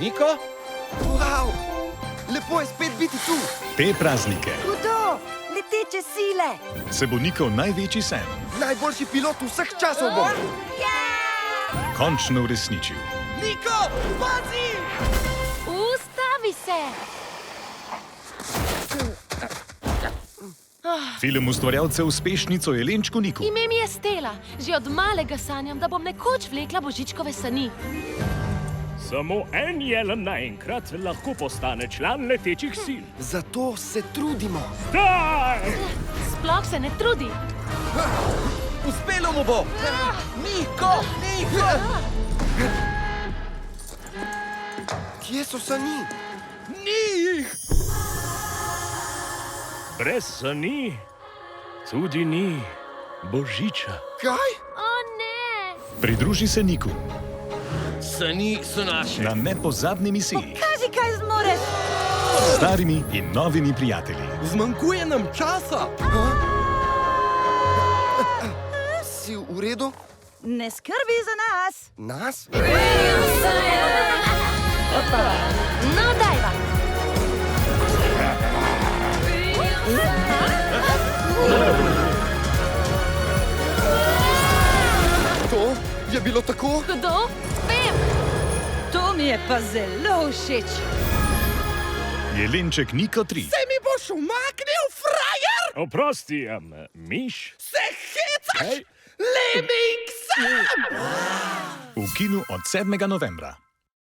Niko? Wow, lepo je spet biti tu. Te praznike Hudo, leteče sile. se bo Nikov največji sen Najboljši pilot vseh časov bom. končno uresničil. Niko, pazi! Ustavi se! Film ustvarjalcev uspešnico Jelenčku Niku. Ime mi je Stela. Že od malega sanjam, da bom nekoč vlekla božičkove sani. Samo en jelen naenkrat lahko postane član letečih sil. Zato se trudimo. Daj! Sploh se ne trudi. Uspelo mu bo! Niko, Niko! Kje so sani? Ni jih! Brez sani tudi ni božiča. Kaj? O ne! Pridruži se Niku Sani so naše. na nepozabni misiji Kaži, kaj zmoreš. s starimi in novimi prijatelji. Zmanjkuje nam časa. Si v redu? Ne skrbi za nas. Nas? No, dajva! To je bilo tako? Kdo? Vem! To mi je pa zelo všeč. Jelenček Niko 3 mi boš umaknil, frajer! Oprosti, miš? Se hecaš! Hej. Lemming sam! v kinu od 7. novembra.